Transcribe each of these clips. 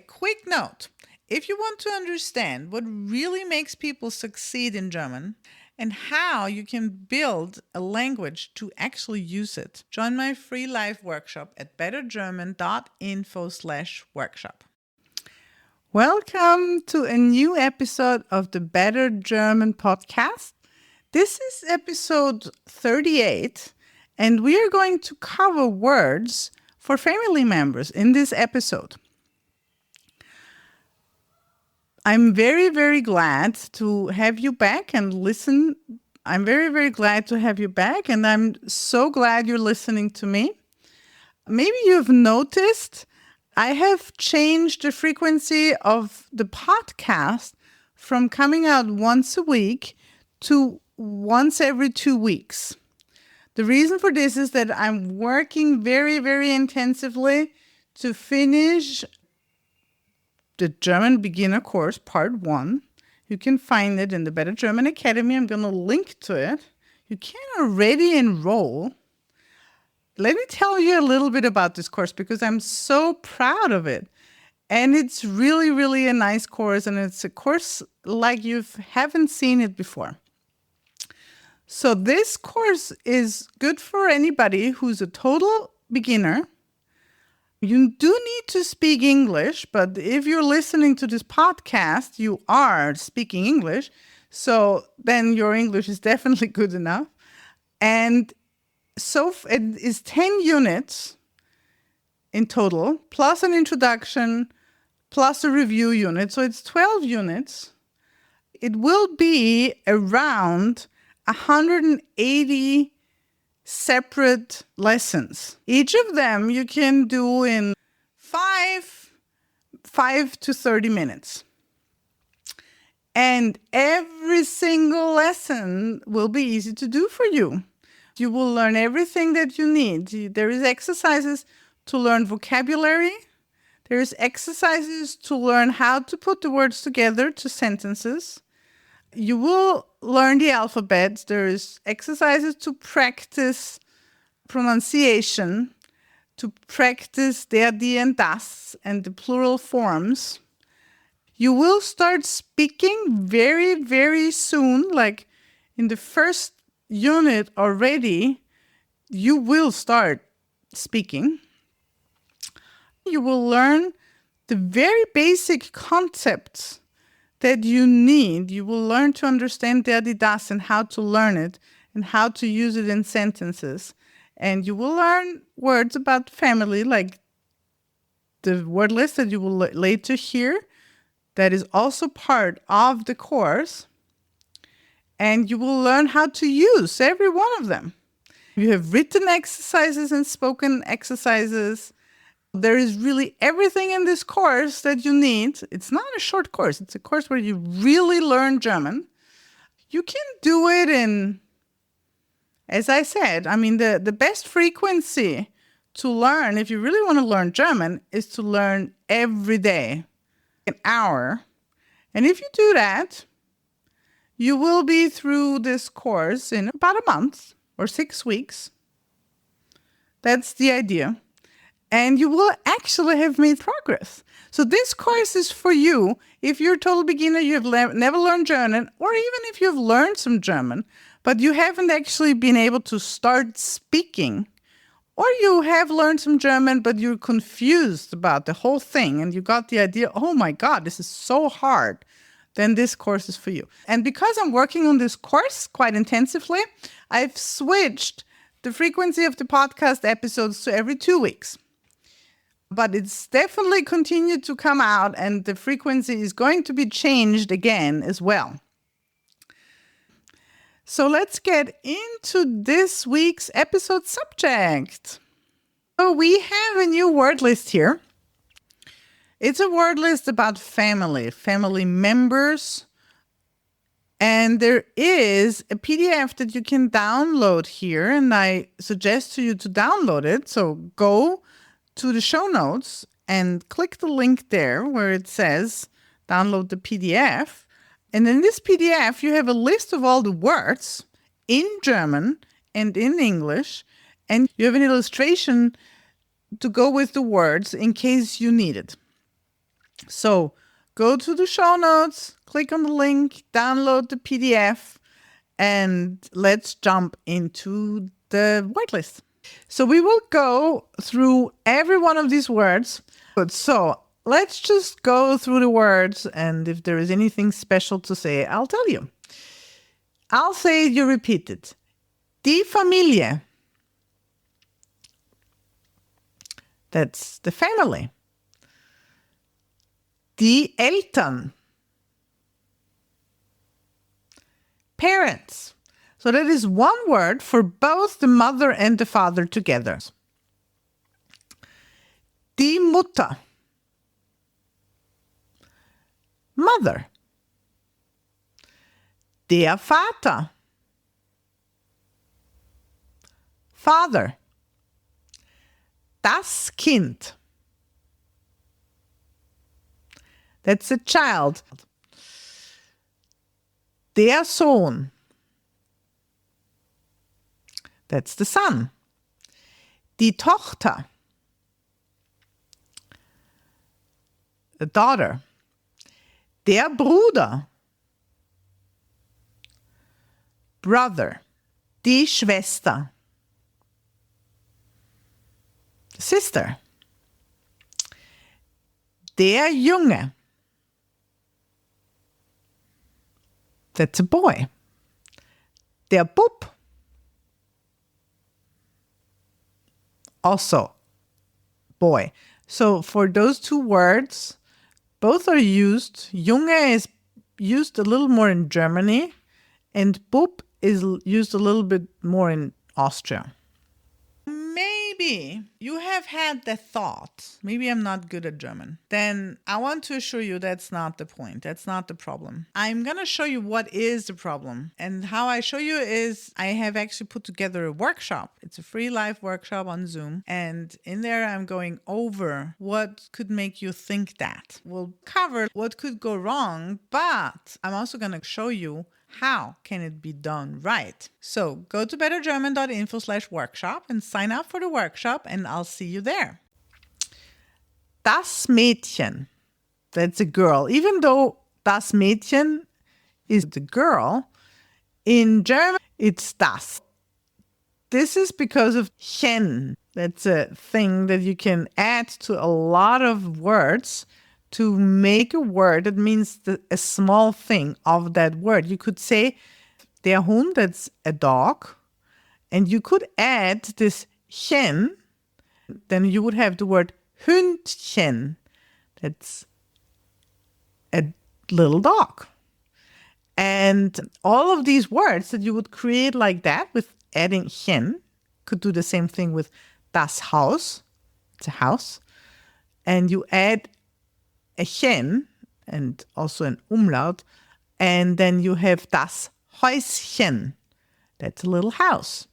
quick note. If you want to understand what really makes people succeed in German and how you can build a language to actually use it, join my free live workshop at bettergerman.info/workshop. Welcome to a new episode of the Better German podcast. This is episode 38, and we are going to cover words for family members in this episode. I'm very, very glad to have you back and listen. I'm very, very glad to have you back, and I'm so glad you're listening to me. Maybe you've noticed I have changed the frequency of the podcast from coming out once a week to once every 2 weeks. The reason for this is that I'm working very, very intensively to finish the German beginner course, part 1. You can find it in the Better German Academy. I'm going to link to it. You can already enroll. Let me tell you a little bit about this course because I'm so proud of it. And it's really, really a nice course. And it's a course like you haven't seen it before. So this course is good for anybody who's a total beginner. You do need to speak English, but if you're listening to this podcast, you are speaking English. So then your English is definitely good enough. And so it is 10 units in total, plus an introduction, plus a review unit. So it's 12 units. It will be around 180 separate lessons. Each of them you can do in 5 to 30 minutes. And every single lesson will be easy to do for you. You will learn everything that you need. There is exercises to learn vocabulary. There is exercises to learn how to put the words together to sentences. You will learn the alphabet. There is exercises to practice pronunciation, to practice der, die, and das, and the plural forms. You will start speaking very, very soon, like in the first unit already, you will start speaking. You will learn the very basic concepts that you need. You will learn to understand der, die, das and how to learn it and how to use it in sentences. And you will learn words about family, like the word list that you will later hear. That is also part of the course. And you will learn how to use every one of them. You have written exercises and spoken exercises. There is really everything in this course that you need. It's not a short course. It's a course where you really learn German. You can do it in, as I said, the best frequency to learn, if you really want to learn German, is to learn every day, an hour. And if you do that, you will be through this course in about a month or 6 weeks. That's the idea. And you will actually have made progress. So this course is for you if you're a total beginner, you have never learned German, or even if you've learned some German, but you haven't actually been able to start speaking. Or you have learned some German, but you're confused about the whole thing, and you got the idea, oh my God, this is so hard. Then this course is for you. And because I'm working on this course quite intensively, I've switched the frequency of the podcast episodes to every 2 weeks. But it's definitely continued to come out, and the frequency is going to be changed again as well. So let's get into this week's episode subject. So we have a new word list here. It's a word list about family members. And there is a PDF that you can download here, and I suggest to you to download it. So go to the show notes and click the link there where it says download the PDF. And in this PDF, you have a list of all the words in German and in English, and you have an illustration to go with the words in case you need it. So go to the show notes, click on the link, download the PDF, and let's jump into the word list. So we will go through every one of these words. Good. So let's just go through the words, and if there is anything special to say, I'll tell you. I'll say it, you repeat it. Die Familie. That's the family. Die Eltern. Parents. So that is one word for both the mother and the father together. Die Mutter. Mother. Der Vater. Father. Das Kind. That's a child. Der Sohn. That's the son. Die Tochter. The daughter. Der Bruder. Brother. Die Schwester. Sister. Der Junge. That's a boy. Der Bub. Also boy. So for those two words, both are used. Junge is used a little more in Germany, and Bub is used a little bit more in Austria. Maybe you have had the thought, maybe I'm not good at German. Then I want to assure you that's not the point. That's not the problem. I'm going to show you what is the problem. And how I show you is I have actually put together a workshop. It's a free live workshop on Zoom. And in there, I'm going over what could make you think that. We'll cover what could go wrong, but I'm also going to show you how can it be done right? So go to bettergerman.info/workshop and sign up for the workshop, and I'll see you there. Das Mädchen. That's a girl. Even though das Mädchen is the girl, in German it's das. This is because of chen. That's a thing that you can add to a lot of words to make a word that means a small thing of that word. You could say der Hund, that's a dog, and you could add this chen, then you would have the word Hündchen. That's a little dog. And all of these words that you would create like that with adding chen, could do the same thing with das Haus, it's a house, and you add a chen and also an umlaut, and then you have das Häuschen, that's a little house.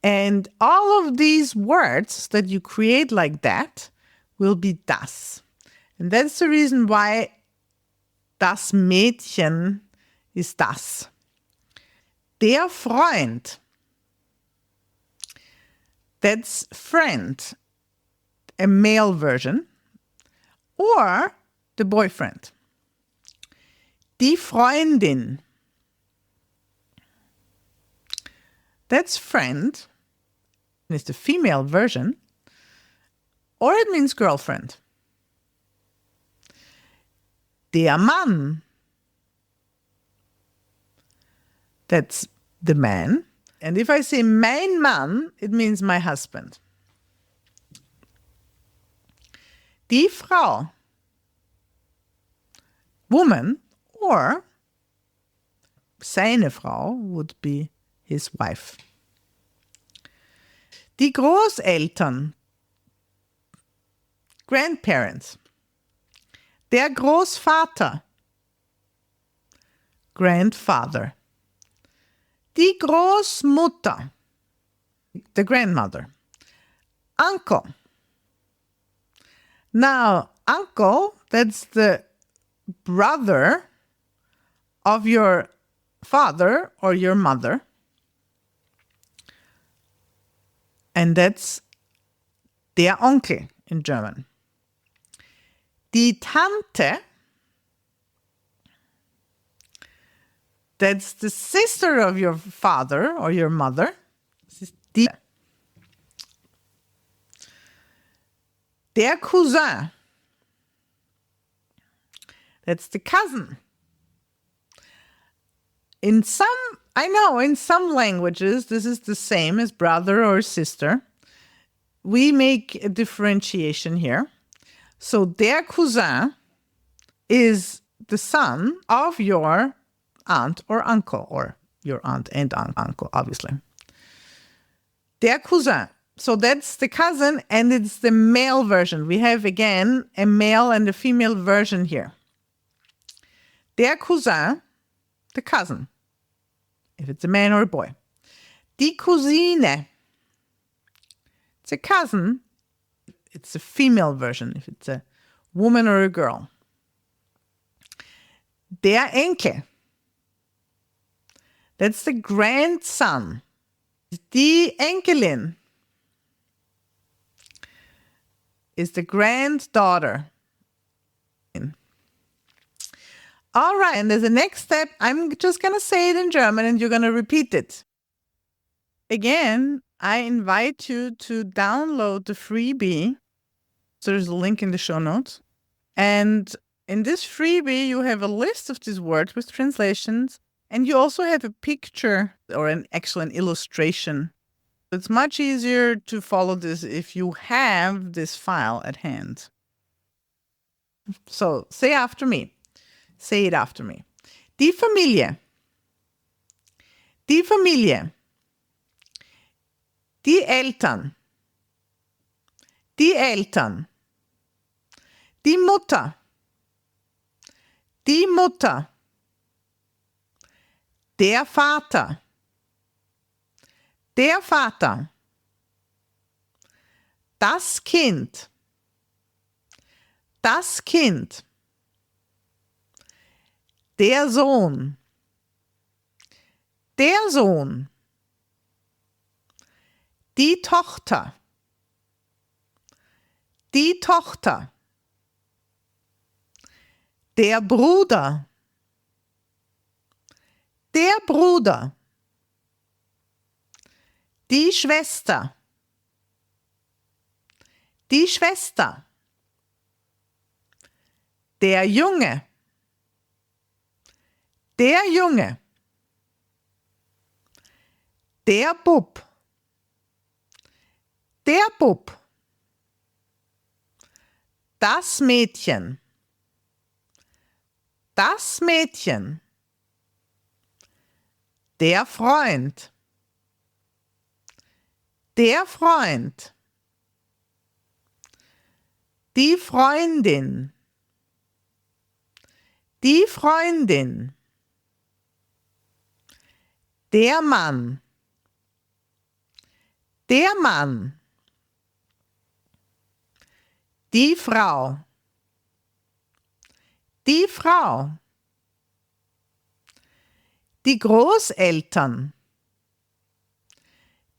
And all of these words that you create like that will be das. And that's the reason why das Mädchen is das. Der Freund, that's friend, a male version, or the boyfriend. Die Freundin, that's friend, it's the female version, or it means girlfriend. Der Mann, that's the man. And if I say mein Mann, it means my husband. Die Frau, woman, or seine Frau would be his wife. Die Großeltern, grandparents. Der Großvater, grandfather. Die Großmutter, the grandmother. Uncle. Now, uncle, that's the brother of your father or your mother. And that's der Onkel in German. Die Tante, that's the sister of your father or your mother. Die. Der Cousin, that's the cousin. In some languages, this is the same as brother or sister. We make a differentiation here. So der Cousin is the son of your aunt or uncle, or your aunt and uncle, obviously. Der Cousin. So that's the cousin, and it's the male version. We have, again, a male and a female version here. Der Cousin, the cousin, if it's a man or a boy. Die Cousine, it's a cousin. It's a female version, if it's a woman or a girl. Der Enkel, that's the grandson. Die Enkelin is the granddaughter. All right, and there's a next step. I'm just going to say it in German and you're going to repeat it. Again, I invite you to download the freebie. So there's a link in the show notes. And in this freebie, you have a list of these words with translations. And you also have a picture or an illustration. It's much easier to follow this if you have this file at hand. So say after me. Say it after me. Die Familie. Die Familie. Die Eltern. Die Eltern. Die Mutter. Die Mutter. Der Vater. Der Vater. Das Kind. Das Kind. Der Sohn. Der Sohn. Die Tochter. Die Tochter. Der Bruder. Der Bruder. Die Schwester. Die Schwester. Der Junge. Der Junge. Der Bub. Der Bub. Das Mädchen. Das Mädchen. Der Freund. Der Freund. Die Freundin. Die Freundin. Der Mann. Der Mann. Die Frau. Die Frau. Die Großeltern.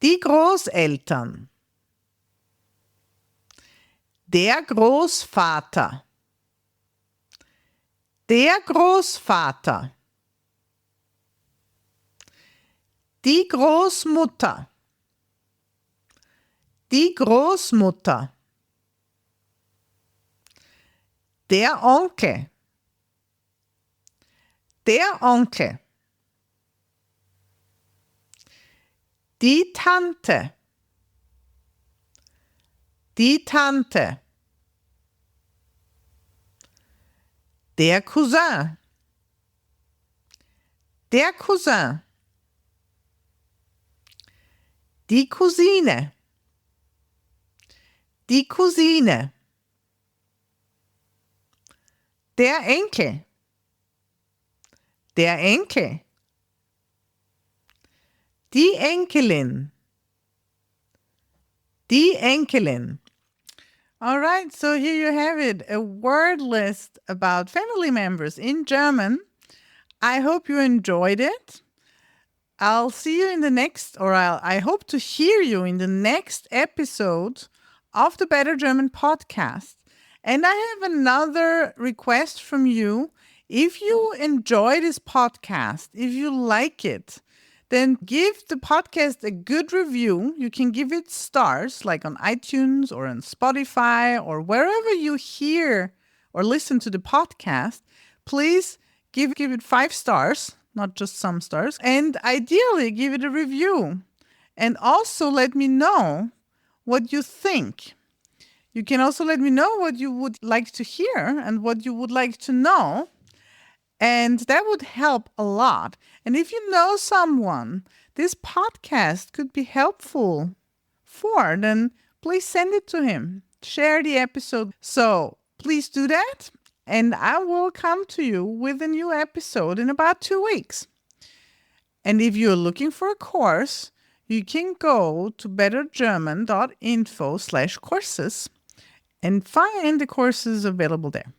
Die Großeltern. Der Großvater. Der Großvater. Die Großmutter. Die Großmutter. Der Onkel. Der Onkel. Die Tante. Die Tante. Der Cousin. Der Cousin. Die Cousine. Die Cousine. Der Enkel. Der Enkel. Die Enkelin. Die Enkelin. All right, so here you have it, a word list about family members in German. I hope you enjoyed it. I'll see you in the next, I hope to hear you in the next episode of the Better German podcast. And I have another request from you. If you enjoy this podcast, if you like it, then give the podcast a good review. You can give it stars, like on iTunes or on Spotify or wherever you hear or listen to the podcast. Please give it 5 stars, not just some stars, and ideally give it a review. And also let me know what you think. You can also let me know what you would like to hear and what you would like to know. And that would help a lot. And if you know someone this podcast could be helpful for, then please send it to him. Share the episode. So please do that. And I will come to you with a new episode in about 2 weeks. And if you're looking for a course, you can go to bettergerman.info/courses and find the courses available there.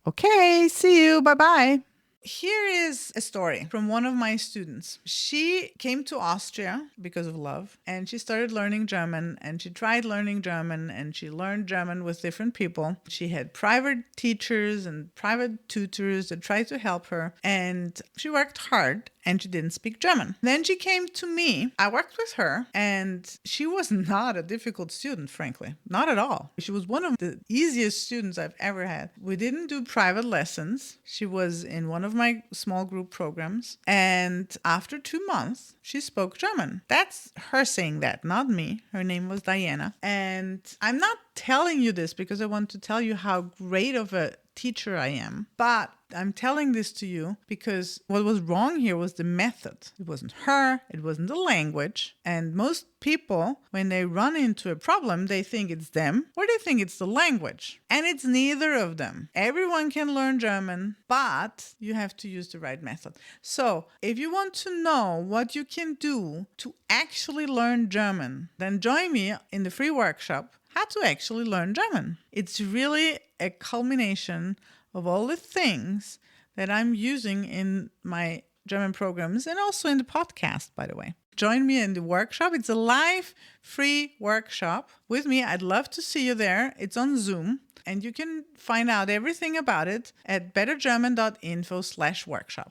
Okay, see you. Bye-bye. Here is a story from one of my students. She came to Austria because of love, and she started learning German, and she tried learning German, and she learned German with different people. She had private teachers and private tutors that tried to help her, and she worked hard, and she didn't speak German. Then she came to me. I worked with her, and she was not a difficult student, frankly. Not at all. She was one of the easiest students I've ever had. We didn't do private lessons. She was in one of my small group programs, and after 2 months, she spoke German. That's her saying that, not me. Her name was Diana. And I'm not telling you this because I want to tell you how great of a teacher I am, but I'm telling this to you because what was wrong here was the method. It wasn't her, it wasn't the language. And most people, when they run into a problem, they think it's them or they think it's the language. And it's neither of them. Everyone can learn German, but you have to use the right method. So if you want to know what you can do to actually learn German, then join me in the free workshop, How to Actually Learn German. It's really a culmination of all the things that I'm using in my German programs and also in the podcast, by the way. Join me in the workshop. It's a live free workshop with me. I'd love to see you there. It's on Zoom, and you can find out everything about it at bettergerman.info/workshop.